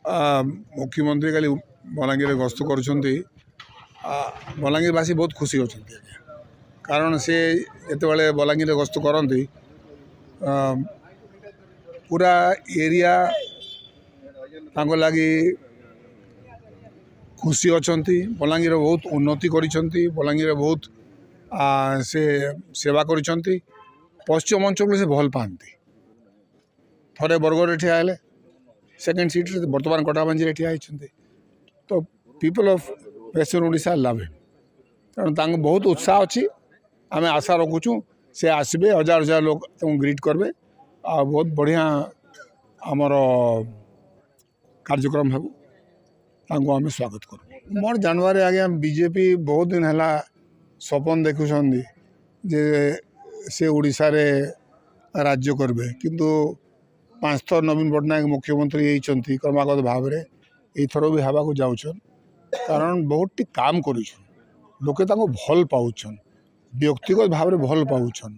मुख्यमंत्री खाली बलांगीर गस्त कर बलांगीरवासी बहुत खुशी अच्छा कारण से जिते बलांगीर गस्त करती पूरा एरिया लगी खुशी अच्छा बलांगीर बहुत उन्नति कर बलांगीर बहुत से सेवा कर पश्चिम अंचल से भल पाती थे बरगढ़ ठिया हेले सेकेंड सीट बर्तमान कटाबांजी ठिया होती तो people of western Odisha love him तेणु बहुत उत्साह अच्छी आम आशा रखुचु से आसबे हजार हजार लोग ग्रीट करबे आ बहुत बढ़िया आमर कार्यक्रम हेबू तांको आम स्वागत करूँ मोर जानवर आज्ञा बीजेपी बहुत दिन है सपन देखुं जे से ओडिशा रे राज्य करबे किंतु 5 थर नवीन पट्टनायक मुख्यमंत्री होती क्रमागत भाव में यथर भी हवा को जाऊन कारण बहुत टी काम कर लोके भल पाउछन व्यक्तिगत भाव में भल पाउछन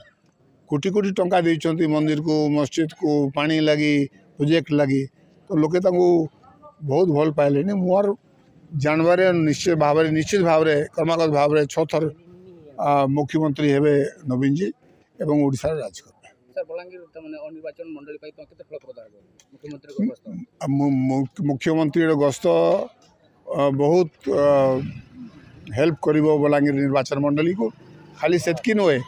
कोटी कोटी टंका देइछंती मंदिर को मस्जिद को पानी लगी प्रोजेक्ट लगी तो लोके बहुत भल पाइले मोर जानवर निश्चित भाव में क्रमागत भाव में 6 थर मुख्यमंत्री हेबे नवीन जी एवं ओडिशा राज करबे सर बलांगीर निर्वाचन मंडली पाई तो केते फलप्रद हेबो मुख्यमंत्री गस्त बहुत हेल्प करिवो बलांगीर निर्वाचन मंडली को खाली सेतकी नुहे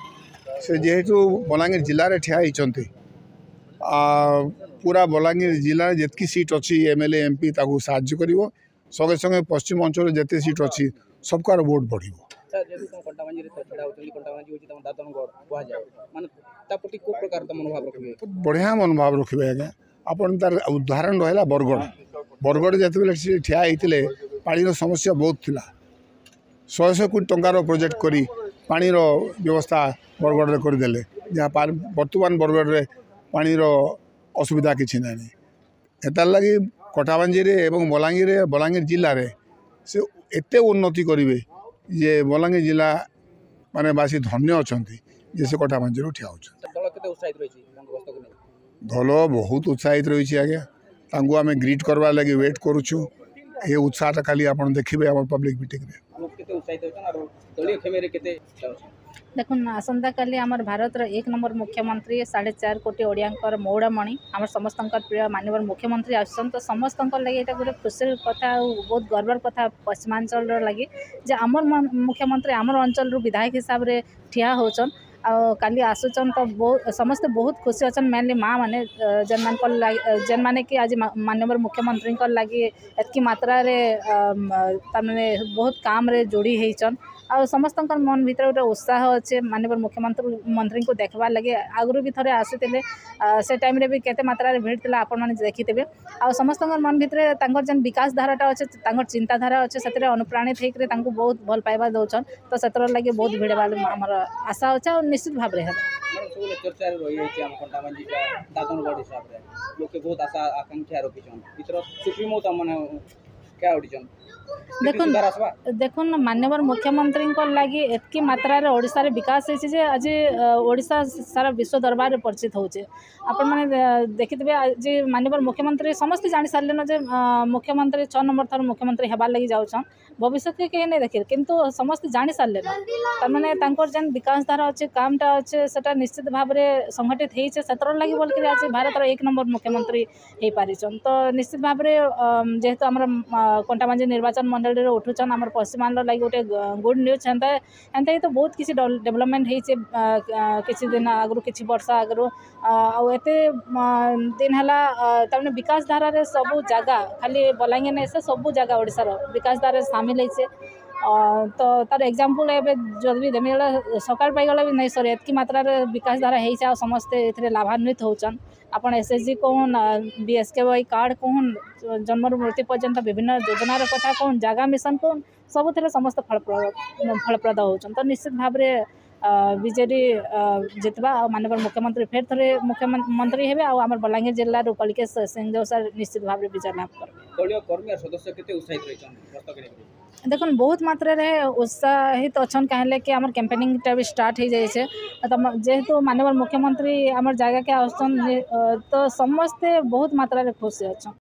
से जेहेतु बलांगीर जिले में ठिया होती पूरा बलांगीर जिले में जितकी सीट अच्छी एमएलए एमपी ताकू साहाय्य करिवो संगे संगे पश्चिम अंचल जिते सीट अच्छी सबकार वोट बढ़िवो बढ़िया मनोभाव रखिए आज्ञा आपन तार उदाहरण रहा बरगढ़ बरगढ़ जिते ठिया होते पानी समस्या बहुत थिला 100 कोटी टंकार प्रोजेक्ट करी पानी व्यवस्था बरगढ़ में करदे जहाँ बर्तमान बरगढ़ में पानी असुविधा किसी ना एतार लगी कटाबांजी एवं बलांगीर जिले में से एते उन्नति करेंगे जे बलांगीर जिला माने बासी धन्य अच्छा जे से कटाबांजी ठिया हो दल बहुत उत्साहित रही आज्ञा आम ग्रीट करवा लगी वेट करुचु ये उत्साहटा खाली आप देखिए आम पब्लिक मीटिंग देखुन आसंता काली आमर भारत एक नंबर मुख्यमंत्री 4.5 कोटी ओडियांकर मौड़मणि आम समस्त प्रिय माननीय मुख्यमंत्री आसन तो समस्त लगे ये गोटे खुशी कथा बहुत गर्वर कथा पश्चिमांचल लगी जे आमर मुख्यमंत्री आमर अंचल विधायक हिसाब से ठिया होचन काली आसुचन तो बहुत समस्ते बहुत खुशी अच्छा मेनली माँ मैंने जेन माने कि आज माननीय मुख्यमंत्री लगी एतकी मात्रा रे तारमाने बहुत काम रे जोड़ी होचन आ समस्त मन भीतर गोटे उत्साह अच्छे माननीय मुख्यमंत्री को देखबार लगे आगु भी थे आसी से टाइम रे भी केते मात्रा रे भीड़ थिला आपण माने देखिथे आ समस्त मन भीतर जेन विकास धाराटा अच्छे चिंताधारा अच्छे से अनुप्राणित होकर बहुत भल पाइबा दौन तो से लगे बहुत भीड़ वाले आमर आशा अच्छे और निश्चित भाव में चर्चा लोके बहुत आशा आकांक्षा रखिछन सुप्रीमो क्या उठिछन देखुन माननीय मुख्यमंत्री लगी एतकी मात्रा रे ओडिशा रे विकास होइछि जे आज ओडिशा सारा विश्व दरबार रे परिचित होचे आपण माने देखितबे आज माननीय मुख्यमंत्री समस्त जानि सारलेन जे मुख्यमंत्री 6 नंबर थर मुख्यमंत्री हेबार लगी जाउछन भविष्य के कहीं नहीं देखिए किंतु समस्त जानि सारलेन तार माने तांकर जेन विकास धारा अच्छे कामटा अच्छे सेटा निश्चित भाव में संगठित होइछे सेतर लगी बोल के आज भारत रो 1 नंबर मुख्यमंत्री हे पारिछन तो निश्चित भाव में जेहेतु हमर कंटाबांजी निर्वाचन मंडल रे उठुचन हमर पश्चिमांचल लगी गोटे गुड न्यूज एंता ही तो बहुत किसी डेवलपमेंट होइछे किसी दिन आगु किसी वर्ष आगु एते दिन हला तारमाने विकास धारा रे सब जगह खाली बलांगीर नहीं से सब जगह ओडिसा रो विकास धारा सामिल होइछे तो तार एग्जांपल एबे जब भी देमी सकाळ पाइगला भी नहीं सर एतकी मात्रा रे विकास धारा होइछे समस्ते एथरे लाभान्वित होचन आपण एसएसजी कहून बीएसकेवाई कार्ड कहून जन्म मृत्यु पर्यंत विभिन्न योजनार कथा कहून जगह मिशन कहून सब समस्त फलप्रद होचन तो निश्चित भाव में बीजेडी जितवा माननीय मुख्यमंत्री फेर थे मुख्यमंत्री हेबे आमर बलांगीर जिला कलिकेश सिंहदेव सर निश्चित भाव में विजय लाभ करेंगे सदस्य केते उत्साहित रहिछन देखुन बहुत मात्रा रे उत्साहित अच्छन कहले कि आमर कैंपेनिंग भी स्टार्ट हो जाए जेहेतु माननीय मुख्यमंत्री आमर जगह के आसन तो समस्ते बहुत मात्रा रे खुशी अच्छन।